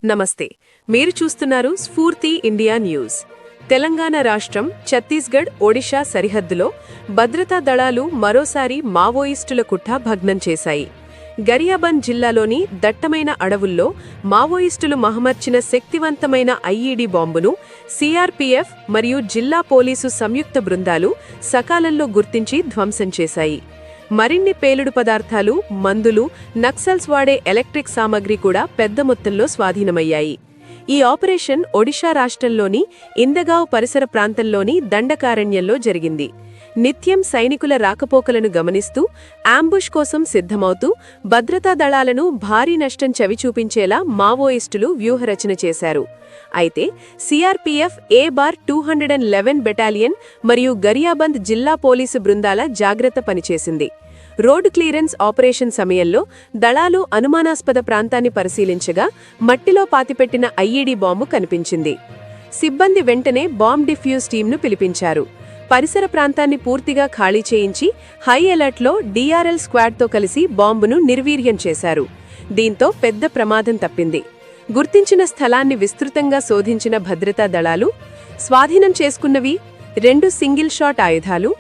నమస్తే, మీరు చూస్తున్నారు స్ఫూర్తి ఇండియా న్యూస్. తెలంగాణ రాష్ట్రం ఛత్తీస్గఢ్, ఒడిషా సరిహద్దులో భద్రతా దళాలు మరోసారి మావోయిస్టుల కుట్ర భగ్నం చేశాయి. గరియాబంద్ జిల్లాలోని దట్టమైన అడవుల్లో మావోయిస్టులు మహమర్చిన శక్తివంతమైన ఐఈడీ బాంబును సిఆర్పీఎఫ్ మరియు జిల్లా పోలీసు సంయుక్త బృందాలు సకాలంలో గుర్తించి ధ్వంసం చేశాయి. మరిన్ని పేలుడు పదార్థాలు, మందులు, నక్సల్స్ వాడే ఎలక్ట్రిక్ సామగ్రి కూడా పెద్ద మొత్తంలో స్వాధీనమయ్యాయి. ఈ ఆపరేషన్ ఒడిషా రాష్ట్రంలోని ఇందగావ్ పరిసర ప్రాంతంలోని దండకారణ్యంలో జరిగింది. నిత్యం సైనికుల రాకపోకలను గమనిస్తూ అంబుష్ కోసం సిద్ధమవుతూ భద్రతా దళాలను భారీ నష్టం చవిచూపించేలా మావోయిస్టులు వ్యూహరచన చేశారు. అయితే సిఆర్పీఎఫ్ A-211 బెటాలియన్ మరియు గరియాబంద్ జిల్లా పోలీసు బృందాల జాగ్రత్త పనిచేసింది. రోడ్ క్లియరెన్స్ ఆపరేషన్ సమయంలో దళాలు అనుమానాస్పద ప్రాంతాన్ని పరిశీలించగా మట్టిలో పాతిపెట్టిన ఐఈడీ బాంబు కనిపించింది. సిబ్బంది వెంటనే బాంబ్ డిఫ్యూజ్ టీంను పిలిపించారు. పరిసర ప్రాంతాన్ని పూర్తిగా ఖాళీ చేయించి హై అలర్ట్లో DRL స్క్వాడ్తో కలిసి బాంబును నిర్వీర్యం చేశారు. దీంతో పెద్ద ప్రమాదం తప్పింది. గుర్తించిన స్థలాన్ని విస్తృతంగా శోధించిన భద్రతా దళాలు స్వాధీనం చేసుకున్నవి 2 సింగిల్ షాట్ ఆయుధాలు,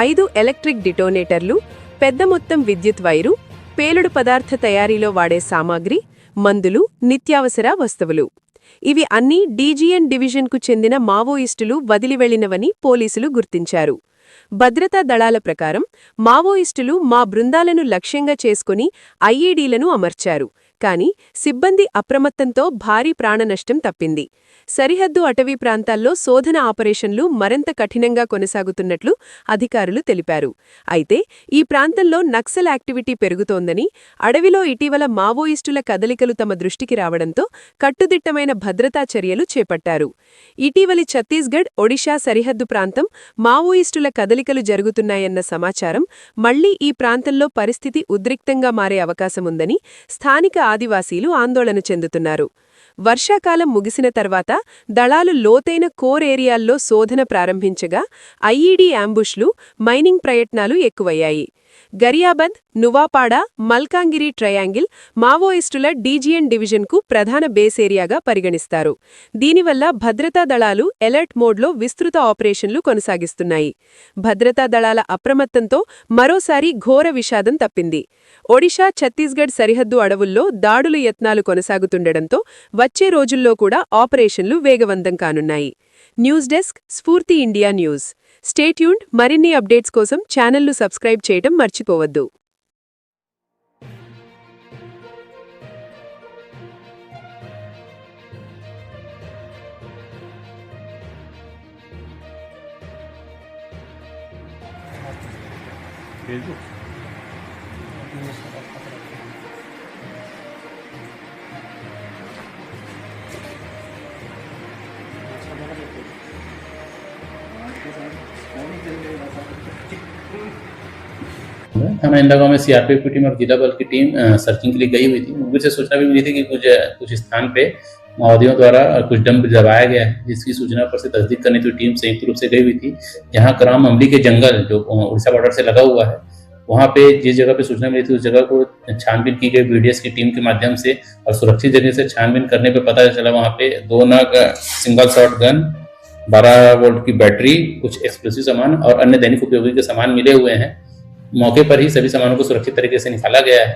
5 ఎలక్ట్రిక్ డిటోనేటర్లు, పెద్ద మొత్తం విద్యుత్ వైరు, పేలుడు పదార్థ తయారీలో వాడే సామాగ్రి, మందులు, నిత్యావసర వస్తువులు. ఇవి అన్నీ డీజీఎన్ డివిజన్కు చెందిన మావోయిస్టులు వదిలివెళ్లినవని పోలీసులు గుర్తించారు. భద్రతా దళాల ప్రకారం మావోయిస్టులు మా బృందాలను లక్ష్యంగా చేసుకుని ఐఈడీలను అమర్చారు. కానీ సిబ్బంది అప్రమత్తంతో భారీ ప్రాణనష్టం తప్పింది. సరిహద్దు అటవీ ప్రాంతాల్లో శోధన ఆపరేషన్లు మరింత కఠినంగా కొనసాగుతున్నట్లు అధికారులు తెలిపారు. అయితే ఈ ప్రాంతంలో నక్సల్ యాక్టివిటీ పెరుగుతోందని, అడవిలో ఇటీవల మావోయిస్టుల కదలికలు తమ దృష్టికి రావడంతో కట్టుదిట్టమైన భద్రతా చర్యలు చేపట్టారు. ఇటీవలి ఛత్తీస్గఢ్, ఒడిషా సరిహద్దు ప్రాంతం మావోయిస్టుల కదలికలు జరుగుతున్నాయన్న సమాచారం మళ్లీ ఈ ప్రాంతంలో పరిస్థితి ఉద్రిక్తంగా మారే అవకాశముందని స్థానిక ఆదివాసీలు ఆందోళన చెందుతున్నారు. వర్షాకాలం ముగిసిన తర్వాత దళాలు లోతైన కోర్ ఏరియాల్లో శోధన ప్రారంభించగా ఐఈడీ అంబుష్లు, మైనింగ్ ప్రయత్నాలు ఎక్కువయ్యాయి. గరియాబంద్, నువాపాడ, మల్కాంగిరి ట్రయాంగిల్ మావోయిస్టుల డీజీఎన్ డివిజన్కు ప్రధాన బేస్ ఏరియాగా పరిగణిస్తారు. దీనివల్ల భద్రతా దళాలు ఎలర్ట్ మోడ్లో విస్తృత ఆపరేషన్లు కొనసాగిస్తున్నాయి. భద్రతా దళాల అప్రమత్తంతో మరోసారి ఘోర విషాదం తప్పింది. ఒడిషా, ఛత్తీస్గఢ్ సరిహద్దు అడవుల్లో దాడుల యత్నాలు కొనసాగుతుండటంతో వచ్చే రోజుల్లో కూడా ఆపరేషన్లు వేగవంతం కానున్నాయి. న్యూస్ డెస్క్, స్ఫూర్తి ఇండియా న్యూస్. Stay tuned. మరిన్ని అప్డేట్స్ కోసం ఛానల్ను సబ్స్క్రైబ్ చేయడం మర్చిపోవద్దు. थाना इंदगांव में सीआरपीएफ की टीम और जिला बल की टीम सर्चिंग के लिए गई हुई थी। मुखबिर से सूचना भी मिली थी कि कुछ स्थान पे माओवादियों द्वारा कुछ डंप दबाया गया है, जिसकी सूचना पर से तस्दीक करने की टीम संयुक्त रूप से गई हुई थी। यहाँ ग्राम अमली के जंगल जो उड़ीसा बॉर्डर से लगा हुआ है, वहाँ पे जिस जगह पे सूचना मिली थी उस जगह को छानबीन की गई BDS की टीम के माध्यम से, और सुरक्षित जगह से छानबीन करने पर पता चला वहाँ पे 2 नग सिंगल शॉट गन, 12 वोल्ट की बैटरी, कुछ एक्सप्लोसिव सामान और अन्य दैनिक उपयोगी के सामान मिले हुए हैं। मौके पर ही सभी सामानों को सुरक्षित तरीके से निकाला गया है।